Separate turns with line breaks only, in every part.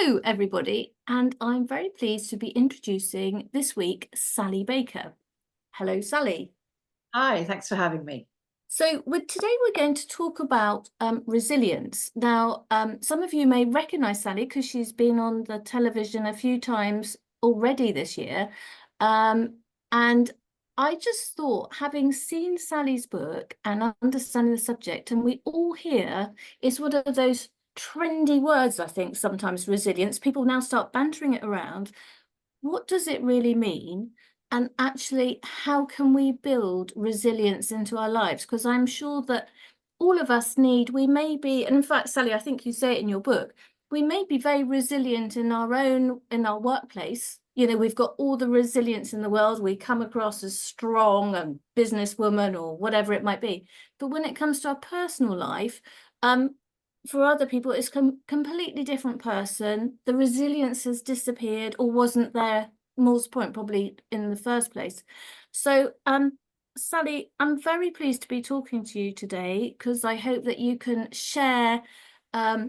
Hello, everybody, and I'm very pleased to be introducing this week Sally Baker. Hello, Sally.
Hi, thanks for having me.
So today we're going to talk about resilience. Now, some of you may recognise Sally because she's been on the television a few times already this year. And I just thought, having seen Sally's book and understanding the subject, and we all hear it's one of those trendy words, I think, sometimes resilience. People now start bantering it around. What does it really mean? And actually, how can we build resilience into our lives? Because I'm sure that all of us we may be, and in fact, Sally, I think you say it in your book, we may be very resilient in our workplace. You know, we've got all the resilience in the world. We come across as strong and businesswoman or whatever it might be. But when it comes to our personal life, for other people, it's completely different person. The resilience has disappeared or wasn't there, more's point, probably in the first place. So, Sally, I'm very pleased to be talking to you today because I hope that you can share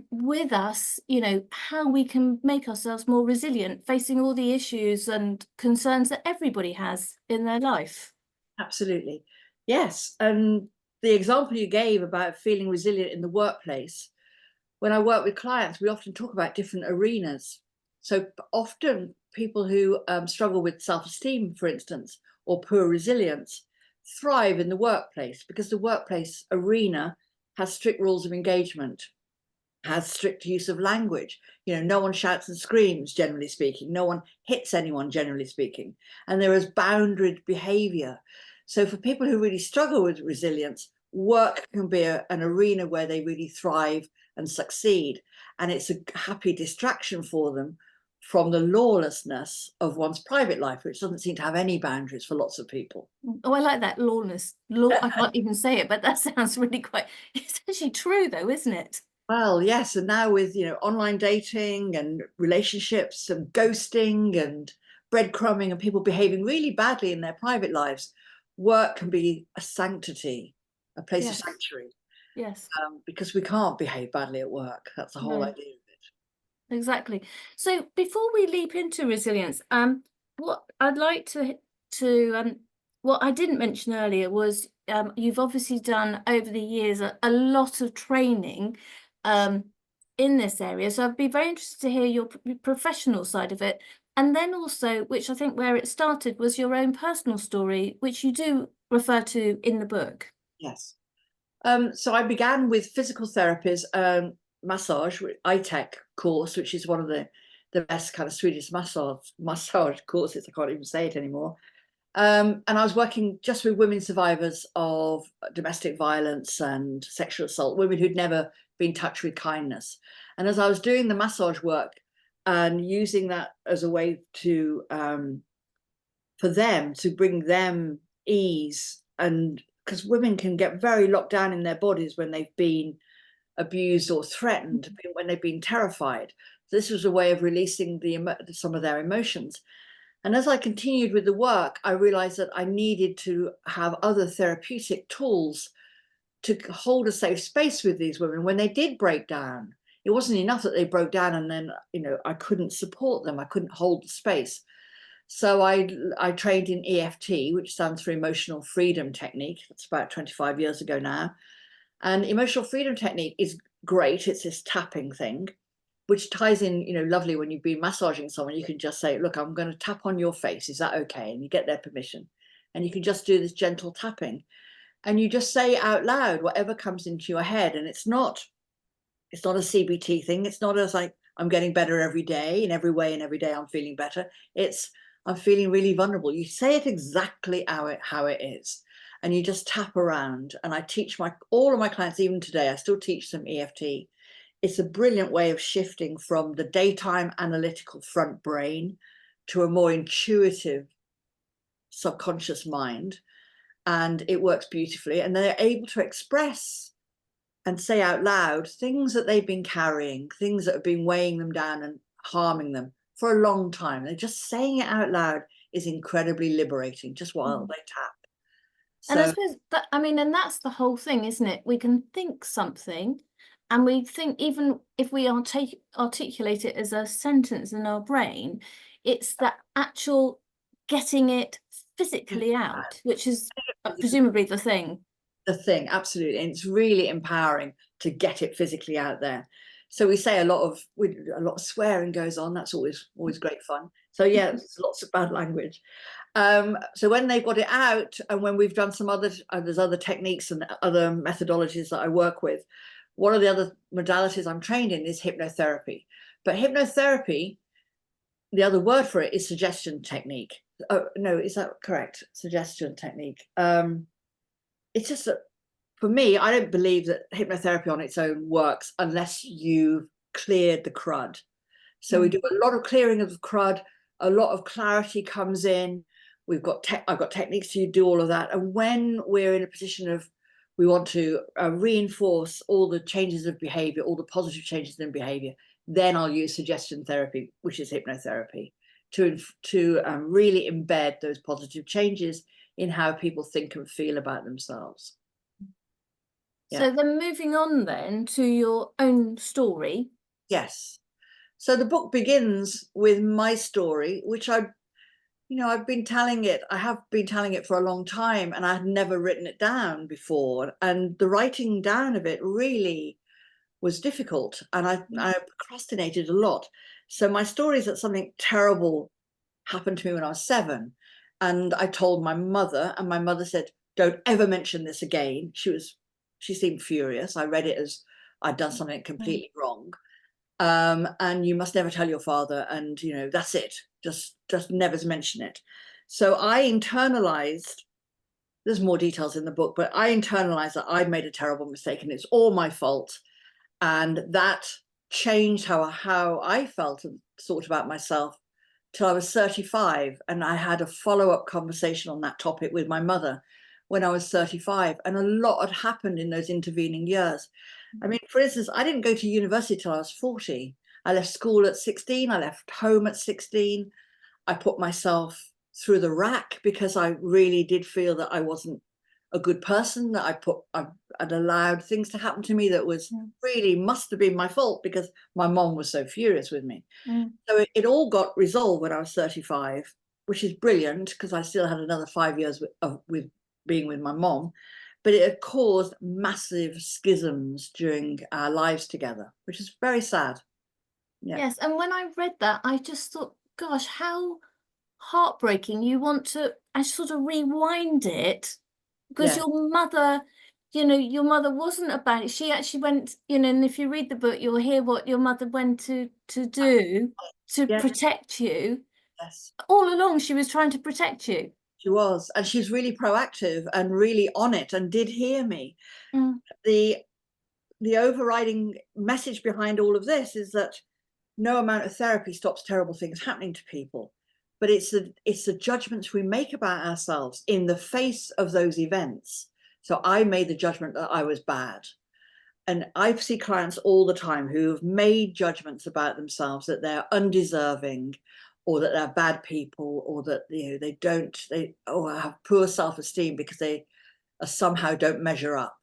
with us, you know, how we can make ourselves more resilient facing all the issues and concerns that everybody has in their life.
Absolutely. Yes. And the example you gave about feeling resilient in the workplace, when I work with clients, we often talk about different arenas. So often people who struggle with self-esteem, for instance, or poor resilience, thrive in the workplace because the workplace arena has strict rules of engagement, has strict use of language. You know, no one shouts and screams, generally speaking. No one hits anyone, generally speaking. And there is boundaried behavior. So for people who really struggle with resilience, work can be an arena where they really thrive and succeed. And it's a happy distraction for them from the lawlessness of one's private life, which doesn't seem to have any boundaries for lots of people.
Oh, I like that lawless. Law, I can't even say it, but that sounds really quite, it's actually true though, isn't it?
Well, yes, and now with online dating and relationships and ghosting and breadcrumbing and people behaving really badly in their private lives, work can be a sanctity, a place of
Yes,
sanctuary,
yes,
because we can't behave badly at work. That's the whole
no,
idea of it.
exactly. So before we leap into resilience, what I'd like to what I didn't mention earlier was you've obviously done over the years a lot of training um in this area. So I'd be very interested to hear your professional side of it. And then also, which I think where it started was your own personal story, which you do refer to in the book.
Yes. So I began with physical therapies, massage, ITech course, which is one of the best kind of Swedish massage courses. I can't even say it anymore. And I was working just with women survivors of domestic violence and sexual assault, women who'd never been touched with kindness. And as I was doing the massage work and using that as a way to for them to bring them ease, and because women can get very locked down in their bodies when they've been abused or threatened, when they've been terrified. This was a way of releasing some of their emotions. And as I continued with the work, I realized that I needed to have other therapeutic tools to hold a safe space with these women when they did break down. It wasn't enough that they broke down and then, I couldn't support them. I couldn't hold the space. So I trained in EFT, which stands for Emotional Freedom Technique. That's about 25 years ago now. And Emotional Freedom Technique is great. It's this tapping thing, which ties in, lovely when you've been massaging someone. You can just say, look, I'm going to tap on your face. Is that okay? And you get their permission. And you can just do this gentle tapping. And you just say out loud whatever comes into your head. And it's not a CBT thing. It's not as like, I'm getting better every day in every way, and every day I'm feeling better. It's, I'm feeling really vulnerable. You say it exactly how it is. And you just tap around. And I teach all of my clients, even today, I still teach them EFT. It's a brilliant way of shifting from the daytime analytical front brain to a more intuitive subconscious mind. And it works beautifully. And they're able to express and say out loud things that they've been carrying, things that have been weighing them down and harming them for a long time. They're just saying it out loud is incredibly liberating just while they tap.
And I
So
suppose that, I mean, and that's the whole thing, isn't it? We can think something, And we think even if we articulate it as a sentence in our brain, it's that actual getting it physically out, which is presumably the thing.
The thing, absolutely. And it's really empowering to get it physically out there. So we say a lot of swearing goes on. That's always great fun. So yeah, there's lots of bad language. So when they've got it out, and when we've done some other, there's other techniques and other methodologies that I work with. One of the other modalities I'm trained in is hypnotherapy. But hypnotherapy, the other word for it is suggestion technique. Oh no, is that correct? Suggestion technique. It's just that for me, I don't believe that hypnotherapy on its own works unless you've cleared the crud. So we do a lot of clearing of the crud, a lot of clarity comes in. I've got techniques to do all of that. And when we're in a position of we want to reinforce all the changes of behavior, all the positive changes in behavior, then I'll use suggestion therapy, which is hypnotherapy, to really embed those positive changes in how people think and feel about themselves.
So then moving on then to your own story.
Yes. So the book begins with my story, which I've been telling it. I have been telling it for a long time, and I had never written it down before. And the writing down of it really was difficult, and I procrastinated a lot. So my story is that something terrible happened to me when I was 7, and I told my mother, and my mother said, "Don't ever mention this again." She seemed furious. I read it as I'd done something completely wrong. And you must never tell your father, and that's it. Just never mention it. So I internalized, there's more details in the book, but I internalized that I'd made a terrible mistake and it's all my fault. And that changed how I felt and thought about myself till I was 35. And I had a follow-up conversation on that topic with my mother when I was 35. And a lot had happened in those intervening years. I mean, for instance, I didn't go to university till I was 40. I left school at 16. I left home at 16. I put myself through the rack because I really did feel that I wasn't a good person, that I'd allowed things to happen to me that was really must have been my fault because my mom was so furious with me. So it all got resolved when I was 35, which is brilliant because I still had another 5 years with being with my mom. But it had caused massive schisms during our lives together, which is very sad. Yeah.
Yes, and when I read that, I just thought, gosh, how heartbreaking. You want to, I sort of rewind it because
Yeah.
your mother, your mother wasn't about it. She actually went, and if you read the book, you'll hear what your mother went to do to
Yeah.
protect you.
Yes.
All along, she was trying to protect you.
She was, and she's really proactive and really on it and did hear me.
Mm.
The overriding message behind all of this is that no amount of therapy stops terrible things happening to people, but it's the judgments we make about ourselves in the face of those events. So I made the judgment that I was bad, and I see clients all the time who have made judgments about themselves that they're undeserving, or that they're bad people, or that they have poor self-esteem because they somehow don't measure up.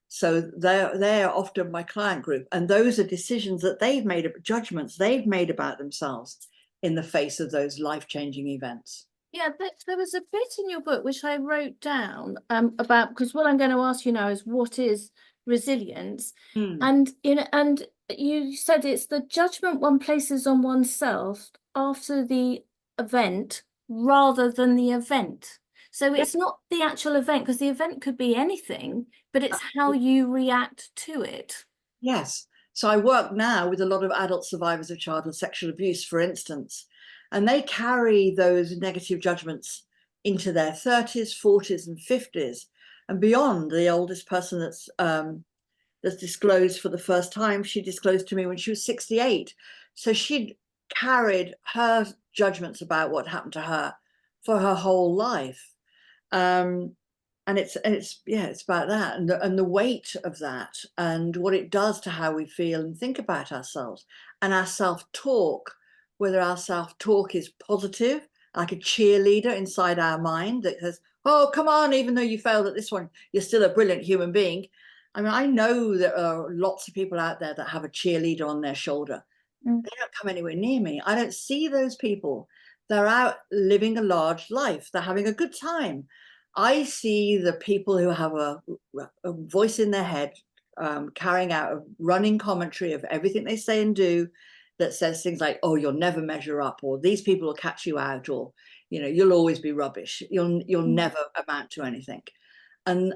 So they're often my client group, and those are decisions that they've made, judgments they've made about themselves in the face of those life-changing events.
Yeah, there was a bit in your book which I wrote down about, because what I'm going to ask you now is what is resilience, and and you said it's the judgment one places on oneself after the event rather than the event. So
Yeah.
it's not the actual event, because the event could be anything, but it's how you react to it.
Yes. So I work now with a lot of adult survivors of childhood sexual abuse, for instance, and they carry those negative judgments into their 30s, 40s, and 50s, and beyond. The oldest person that's disclosed for the first time, she disclosed to me when she was 68. So she'd carried her judgments about what happened to her for her whole life. And it's about that, and the weight of that and what it does to how we feel and think about ourselves and our self-talk, whether our self-talk is positive, like a cheerleader inside our mind that says, "Oh, come on, even though you failed at this one, you're still a brilliant human being," I mean, I know there are lots of people out there that have a cheerleader on their shoulder.
Mm,
They don't come anywhere near me. I don't see those people. They're out living a large life. They're having a good time. I see the people who have a voice in their head, carrying out a running commentary of everything they say and do, that says things like, "Oh, you'll never measure up," or "These people will catch you out," or "You'll always be rubbish. You'll
mm,
never amount to anything." And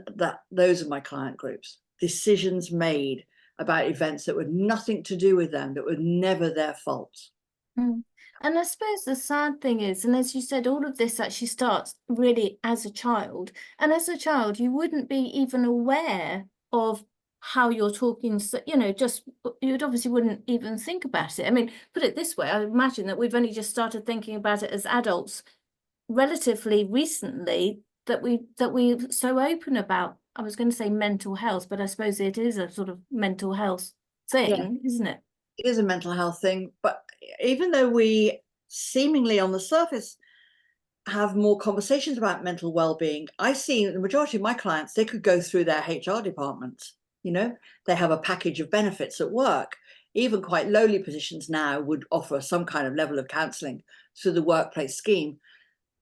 those are my client groups. Decisions made about events that were nothing to do with them, that were never their fault.
mm. And I suppose the sad thing is, and as you said, all of this actually starts really as a child. And as a child, you wouldn't be even aware of how you're talking, so, just you'd obviously wouldn't even think about it. I mean, put it this way, I imagine that we've only just started thinking about it as adults relatively recently, that we're so open about, I was going to say mental health, but I suppose it is a sort of mental health
Yeah,
thing, isn't it?
it is a mental health thing. But even though we seemingly on the surface have more conversations about mental well-being, I see the majority of my clients, they could go through their HR department. They have a package of benefits at work. Even quite lowly positions now would offer some kind of level of counseling through the workplace scheme.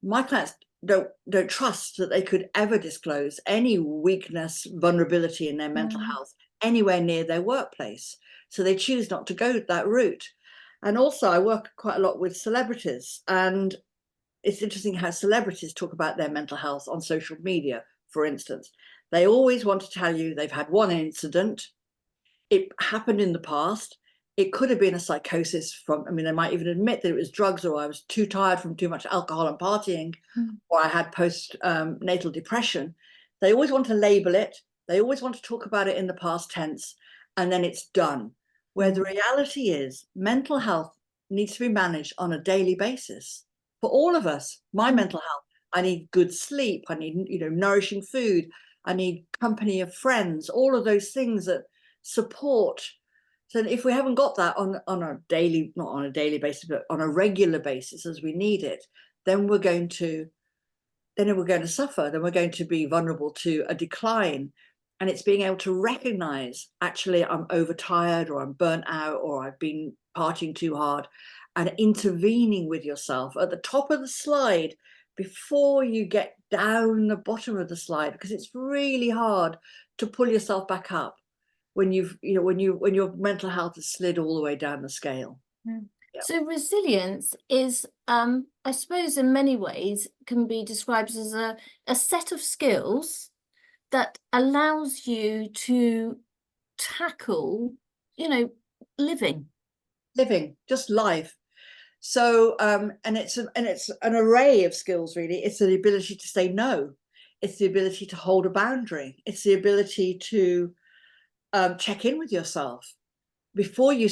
My clients don't trust that they could ever disclose any weakness, vulnerability in their mental
Mm,
health anywhere near their workplace. So they choose not to go that route. And also, I work quite a lot with celebrities, and it's interesting how celebrities talk about their mental health on social media, for instance. They always want to tell you they've had one incident, it happened in the past. It could have been a psychosis from, I mean, they might even admit that it was drugs, or I was too tired from too much alcohol and partying,
mm,
or I had natal depression. They always want to label it. They always want to talk about it in the past tense, and then it's done. Where the
mm,
reality is, mental health needs to be managed on a daily basis for all of us. My
mm,
mental health, I need good sleep. I need, nourishing food. I need company of friends, all of those things that support. So if we haven't got that on a daily, not on a daily basis, but on a regular basis as we need it, then we're going to suffer. Then we're going to be vulnerable to a decline. And it's being able to recognize, actually, I'm overtired, or I'm burnt out, or I've been partying too hard, and intervening with yourself at the top of the slide before you get down the bottom of the slide, because it's really hard to pull yourself back up when when your mental health has slid all the way down the scale.
mm.
Yeah.
So resilience is, I suppose, in many ways can be described as a set of skills that allows you to tackle, you know, living.
Living just life. So and it's an array of skills, really. It's the ability to say no. It's the ability to hold a boundary. It's the ability to check in with yourself before you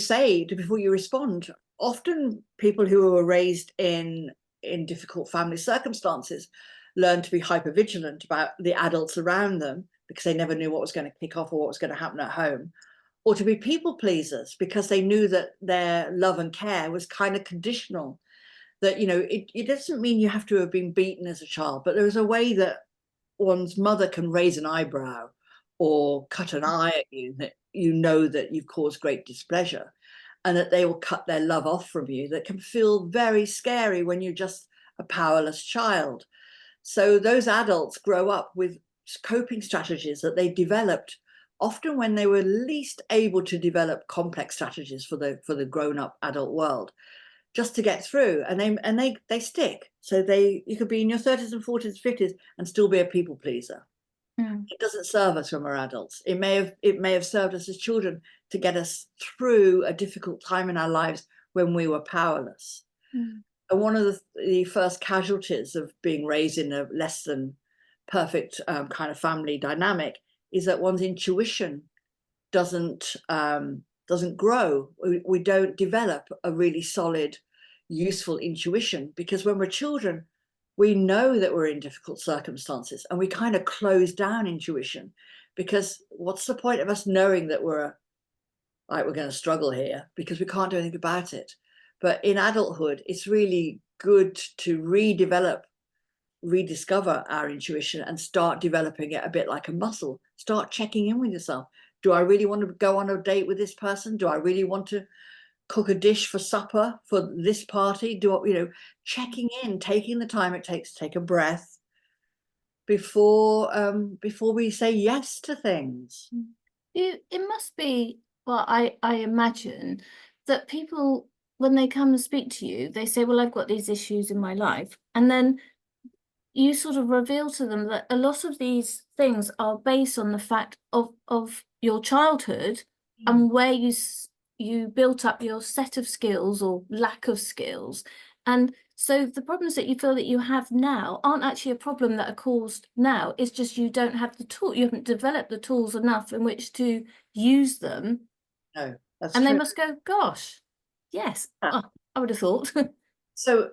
respond. Often people who were raised in difficult family circumstances learn to be hyper vigilant about the adults around them, because they never knew what was going to kick off or what was going to happen at home, or to be people pleasers because they knew that their love and care was kind of conditional. That it doesn't mean you have to have been beaten as a child, but there is a way that one's mother can raise an eyebrow or cut an eye at you, that that you've caused great displeasure, and that they will cut their love off from you. That can feel very scary when you're just a powerless child. So those adults grow up with coping strategies that they developed often when they were least able to develop complex strategies for the grown-up adult world, just to get through. And they stick. So you could be in your 30s and 40s, 50s and still be a people pleaser.
Mm,
It doesn't serve us when we're adults. It may have served us as children to get us through a difficult time in our lives when we were powerless.
mm,
And one of the first casualties of being raised in a less than perfect kind of family dynamic is that one's intuition doesn't grow. We don't develop a really solid, useful intuition, because when we're children, we know that we're in difficult circumstances, and we kind of close down intuition, because what's the point of us knowing that we're going to struggle here, because we can't do anything about it. But in adulthood, it's really good to redevelop rediscover our intuition and start developing it a bit like a muscle. Start checking in with yourself. Do I really want to go on a date with this person? Do I really want to cook a dish for supper for this party? Checking in, taking the time it takes to take a breath before we say yes to things.
It must be, well, I imagine that people, when they come and speak to you, they say, well, I've got these issues in my life. And then you sort of reveal to them that a lot of these things are based on the fact of your childhood and where you built up your set of skills or lack of skills. And so the problems that you feel that you have now aren't actually a problem that are caused now. It's just you don't have the tool. You haven't developed the tools enough in which to use them.
No, that's
And they
true.
must go, gosh, yes, oh, I would have thought.
So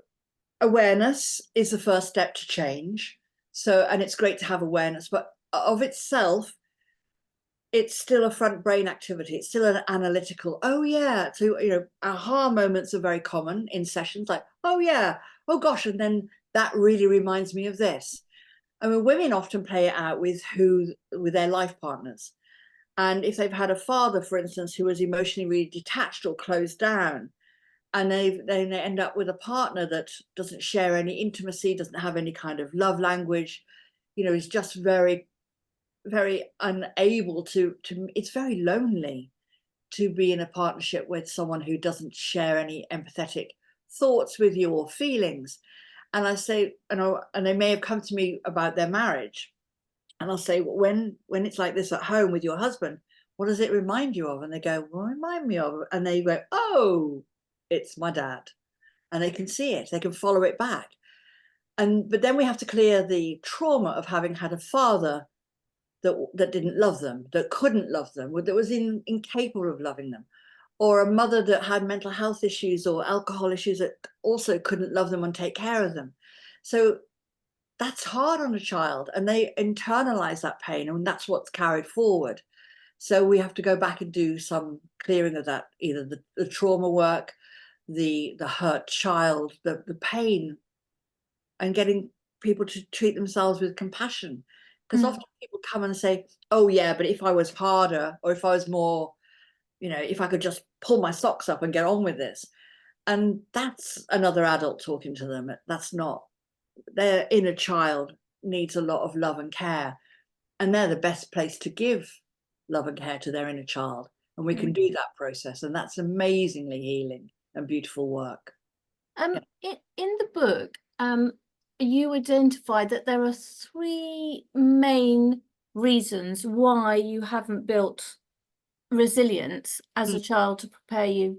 awareness is the first step to change. So, and it's great to have awareness, but of itself, it's still a front brain activity. It's still an analytical. Oh yeah. So, aha moments are very common in sessions like, oh yeah, oh gosh. And then that really reminds me of this. I mean, women often play it out with their life partners. And if they've had a father, for instance, who was emotionally really detached or closed down, and they end up with a partner that doesn't share any intimacy, doesn't have any kind of love language, is just very, very unable to it's very lonely to be in a partnership with someone who doesn't share any empathetic thoughts with you or feelings. And I say, and they may have come to me about their marriage, and I'll say, well, when it's like this at home with your husband, what does it remind you of? And they go, well, remind me of, and they go, oh, it's my dad. And they can see it, they can follow it back. But then we have to clear the trauma of having had a father that didn't love them, that couldn't love them, that was incapable of loving them, or a mother that had mental health issues or alcohol issues that also couldn't love them and take care of them. So that's hard on a child, and they internalize that pain, and that's what's carried forward. So we have to go back and do some clearing of that, either the trauma work, the hurt child, the pain, and getting people to treat themselves with compassion. Because often people come and say, oh yeah, but if I was harder, or if I was more, if I could just pull my socks up and get on with this. And that's another adult talking to them. That's not, their inner child needs a lot of love and care. And they're the best place to give love and care to their inner child. And we can do that process. And that's amazingly healing and beautiful work.
In the book, you identify that there are three main reasons why you haven't built resilience as a child to prepare you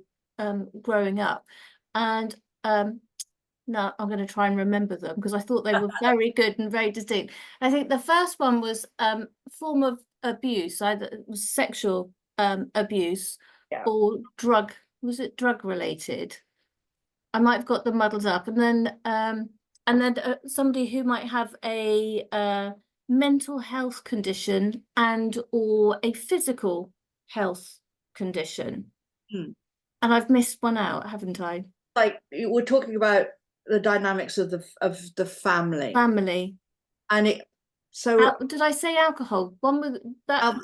growing up. And now I'm going to try and remember them because I thought they were very good and very distinct. I think the first one was form of abuse, either it was sexual abuse or drug. Was it drug related? I might have got them muddled up. And then somebody who might have a mental health condition and or a physical health condition. And I've missed one out, haven't I?
Like we're talking about the dynamics of the family. And it
did I say alcohol? One with that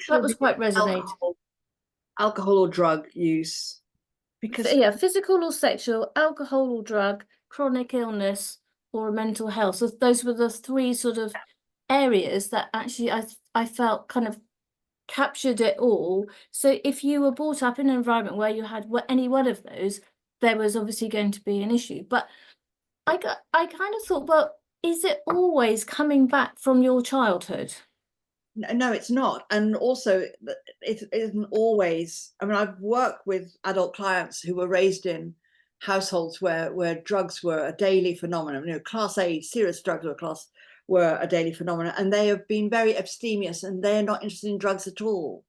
was quite resonate.
Alcohol or drug use. Because
physical or sexual, alcohol or drug, chronic illness or mental health. So those were the three sort of areas that actually I felt kind of captured it all. So if you were brought up in an environment where you had any one of those, there was obviously going to be an issue. But I kind of thought, well, is it always coming back from your childhood?
No, it's not. And also, it isn't always. I mean, I've worked with adult clients who were raised in households where drugs were a daily phenomenon. Class A serious drugs were a daily phenomenon, and they have been very abstemious, and they're not interested in drugs at all.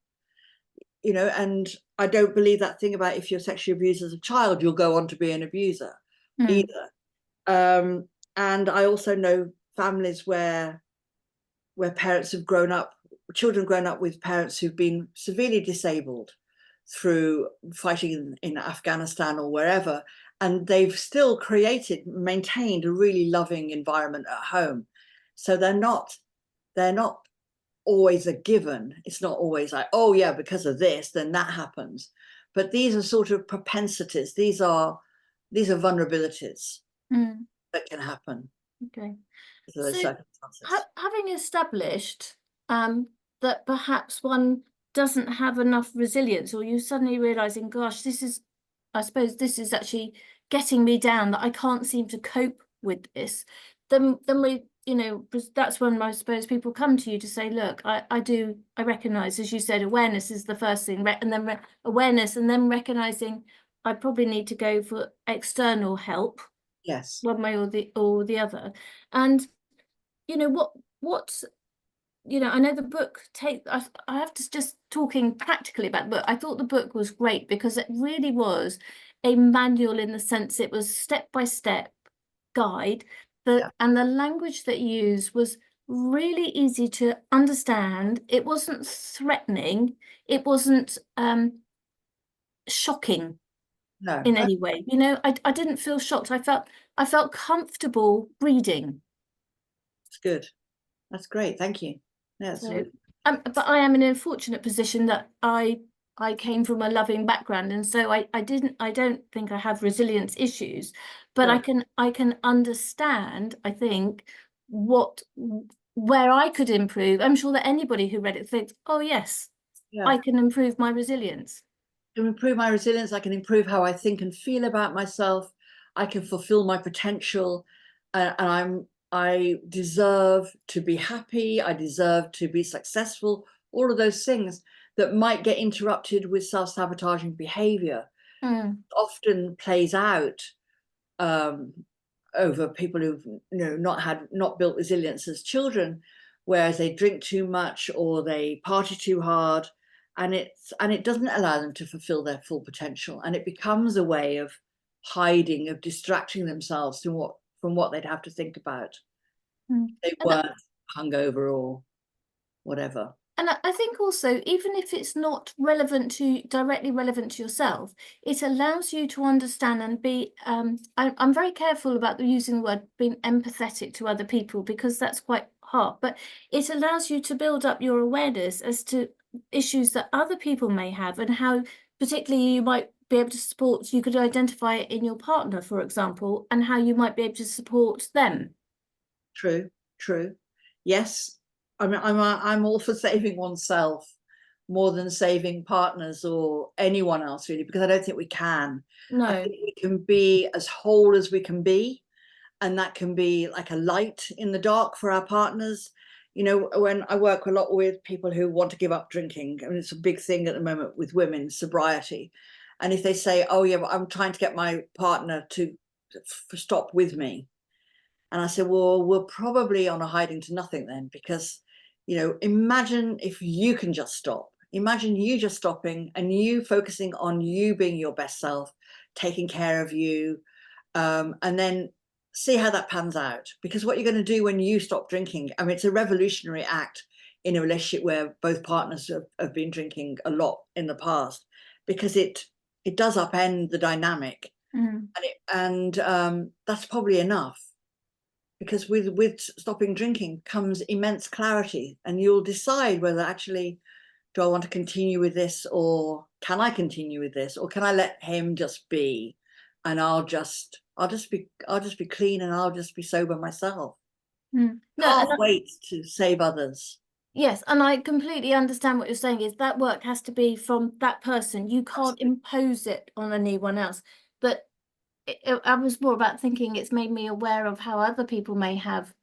And I don't believe that thing about if you're sexually abused as a child, you'll go on to be an abuser either. And I also know families where parents have children grown up with parents who've been severely disabled through fighting in Afghanistan or wherever, and they've still maintained a really loving environment at home. So they're not always a given. It's not always like, oh yeah, because of this, then that happens. But these are sort of propensities. These are vulnerabilities
Mm,
that can happen
okay.
to those
So,
circumstances.
having established that perhaps one doesn't have enough resilience, or you suddenly realizing, gosh, I suppose this is actually getting me down, that I can't seem to cope with this, then we, that's when I suppose people come to you to say, look, I recognize, as you said, awareness is the first thing, and then awareness, and then recognizing I probably need to go for external help,
Yes.
one way or the other. And what I know the book I have to just talking practically about the book. I thought the book was great because it really was a manual, in the sense it was step by step guide,
Yeah.
and the language that you used was really easy to understand. It wasn't threatening, it wasn't shocking
No,
in
that's
any way. I didn't feel shocked. I felt comfortable reading.
good. That's great. Thank you. Yeah, it's
So,
really,
but I am in a fortunate position that I came from a loving background, and so I don't think I have resilience issues, but
good.
I can understand, I think, what where I could improve. I'm sure that anybody who read it thinks, oh yes,
Yeah.
I can improve my resilience.
Can improve my resilience. I can improve how I think and feel about myself. I can fulfill my potential, and I deserve to be happy. I deserve to be successful. All of those things that might get interrupted with self-sabotaging behavior
Mm,
often plays out um, over people who've not built resilience as children, whereas they drink too much or they party too hard, and it doesn't allow them to fulfill their full potential, and it becomes a way of hiding, of distracting themselves from what they'd have to think about
mm.
if they
And
weren't hungover or whatever.
And I think also, even if it's not directly relevant to yourself, it allows you to understand and be, I'm very careful about using the word being empathetic to other people, because that's quite hard, but it allows you to build up your awareness as to issues that other people may have, and how particularly you might be able to support, you could identify it in your partner, for example, and how you might be able to support them.
True, true. Yes, I'm all for saving oneself more than saving partners or anyone else, really, because I don't think we can. I
No.
think we can be as whole as we can be, and that can be like a light in the dark for our partners. When I work a lot with people who want to give up drinking, I mean, it's a big thing at the moment with women, sobriety. And if they say, oh yeah, but I'm trying to get my partner to stop with me, and I said, well, we're probably on a hiding to nothing then, because, imagine if you can just stop. Imagine you just stopping and you focusing on you being your best self, taking care of you, and then see how that pans out. Because what you're going to do when you stop drinking, I mean, it's a revolutionary act in a relationship where both partners have been drinking a lot in the past, because it does upend the dynamic,
Mm.
and that's probably enough, because with stopping drinking comes immense clarity, and you'll decide whether actually, do I want to continue with this, or can I continue with this, or can I let him just be, and I'll just be clean, and I'll just be sober myself.
Mm. No,
Can't wait to save others.
yes, and I completely understand what you're saying, is that work has to be from that person. You can't
Absolutely.
impose it on anyone else. But I was more about thinking it's made me aware of how other people may have,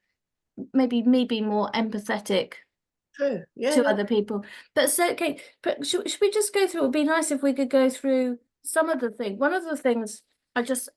maybe me being more empathetic
True. Yeah,
to
yeah.
other people. But so, okay, but should we just go through? It would be nice if we could go through some of the things. One of the things as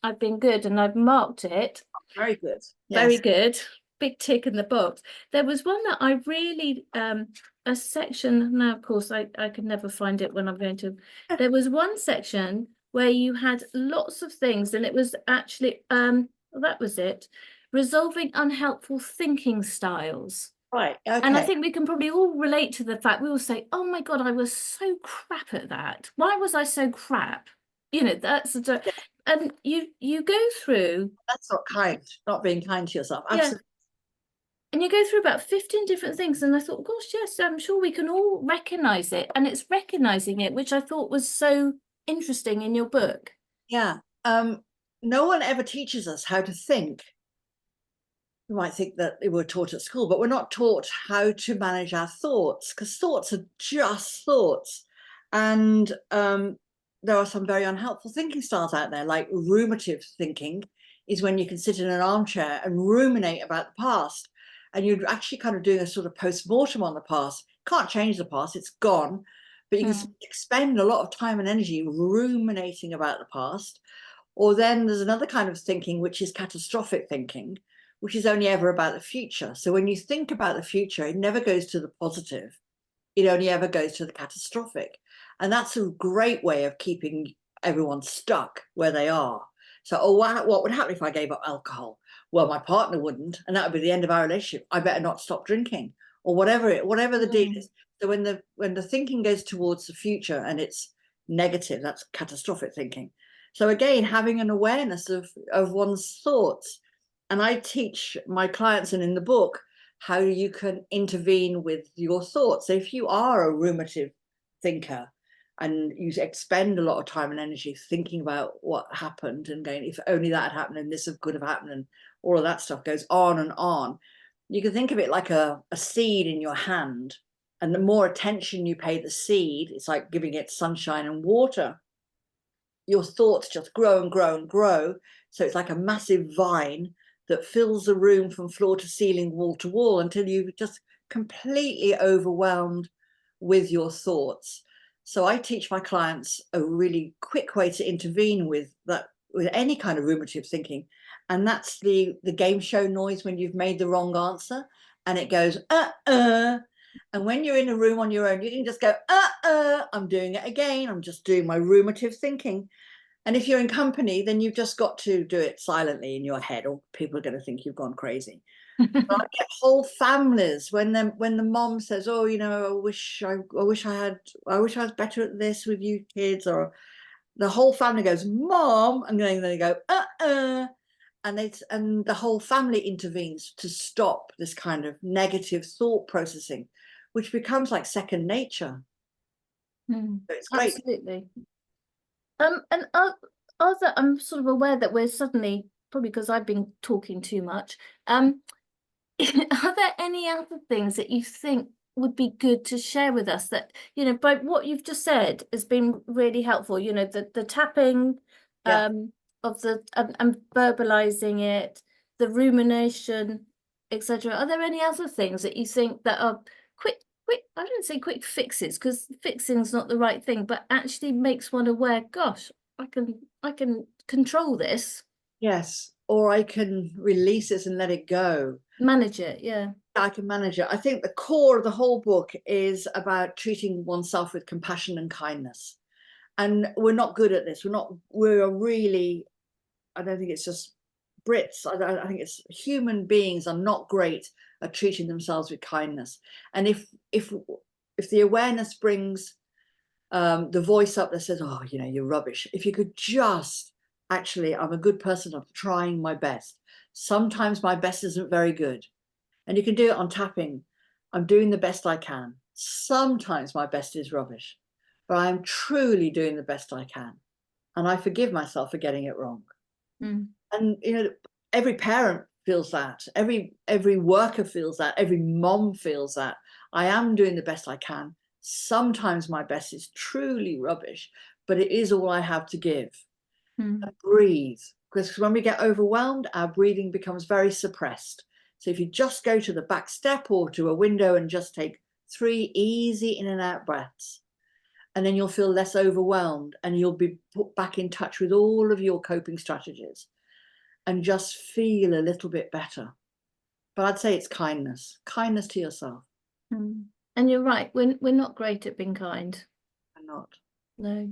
I've been good and I've marked it,
Very good.
very
Yes.
good. Big tick in the box. There was one that I really, a section, now of course I could never find it when I'm going to, there was one section where you had lots of things, and it was actually, that was it, resolving unhelpful thinking styles.
Right.
And I
Okay.
think we can probably all relate to the fact, we all say, oh my God, I was so crap at that. Why was I so crap? That's the,
Yeah.
And you go through,
That's not kind, not being kind to yourself.
yeah,
Absolutely.
and you go through about 15 different things. And I thought, gosh, yes, I'm sure we can all recognize it. And it's recognizing it, which I thought was so interesting in your book.
Yeah. No one ever teaches us how to think. You might think that we were taught at school, but we're not taught how to manage our thoughts, because thoughts are just thoughts. And there are some very unhelpful thinking styles out there, like ruminative thinking is when you can sit in an armchair and ruminate about the past. And you're actually kind of doing a sort of post-mortem on the past. Can't change the past, it's gone. But you can expend a lot of time and energy ruminating about the past. Or then there's another kind of thinking, which is catastrophic thinking, which is only ever about the future. So when you think about the future, it never goes to the positive. It only ever goes to the catastrophic. And that's a great way of keeping everyone stuck where they are. So, oh, what would happen if I gave up alcohol? Well, my partner wouldn't, and that would be the end of our relationship. I better not stop drinking, or whatever the deal is. So when the thinking goes towards the future and it's negative, that's catastrophic thinking. So again, having an awareness of one's thoughts. And I teach my clients, and in the book, how you can intervene with your thoughts. So if you are a ruminative thinker and you expend a lot of time and energy thinking about what happened and going, if only that had happened and this could have happened, and all of that stuff goes on and on, you can think of it like a seed in your hand. And the more attention you pay the seed, it's like giving it sunshine and water. Your thoughts just grow and grow and grow. So it's like a massive vine that fills the room from floor to ceiling, wall to wall, until you've just completely overwhelmed with your thoughts. So I teach my clients a really quick way to intervene with that, with any kind of ruminative thinking. And that's the game show noise when you've made the wrong answer and it goes, And when you're in a room on your own, you can just go, I'm doing it again. I'm just doing my ruminative thinking. And if you're in company, then you've just got to do it silently in your head, or people are going to think you've gone crazy. I get whole families when the mom says, "Oh, I wish I was better at this with you kids," or the whole family goes, "Mom," and then they go, and the whole family intervenes to stop this kind of negative thought processing, which becomes like second nature. So it's great.
Absolutely. And I'm sort of aware that we're suddenly, probably because I've been talking too much, are there any other things that you think would be good to share with us that, by what you've just said has been really helpful, the tapping
Yeah.
of the and verbalizing it, the rumination, etc. Are there any other things that you think that are quick, I don't say quick fixes, because fixing's not the right thing, but actually makes one aware, gosh, I can control this,
Yes. Or I can release it and let it go.
manage it, yeah.
I can manage it. I think the core of the whole book is about treating oneself with compassion and kindness. And we're not good at this. We're really, I don't think it's just Brits. I think it's human beings are not great at treating themselves with kindness. And if the awareness brings the voice up that says, "Oh, you're rubbish," if you could just actually, I'm a good person, I'm trying my best. Sometimes my best isn't very good. And you can do it on tapping. I'm doing the best I can. Sometimes my best is rubbish, but I'm truly doing the best I can. And I forgive myself for getting it wrong. And every parent feels that. Every worker feels that. Every mom feels that. I am doing the best I can. Sometimes my best is truly rubbish, but it is all I have to give. And breathe, because when we get overwhelmed, our breathing becomes very suppressed. So if you just go to the back step or to a window and just take 3 easy in and out breaths, and then you'll feel less overwhelmed and you'll be put back in touch with all of your coping strategies and just feel a little bit better. But I'd say it's kindness to yourself.
And you're right, we're not great at being kind.
I'm not.
No.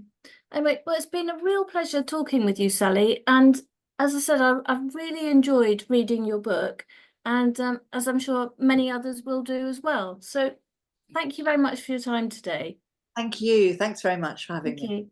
Anyway, well, it's been a real pleasure talking with you, Sally. And as I said, I've really enjoyed reading your book, and as I'm sure many others will do as well. So thank you very much for your time today.
Thank you. Thanks very much for having
Thank
me.
you.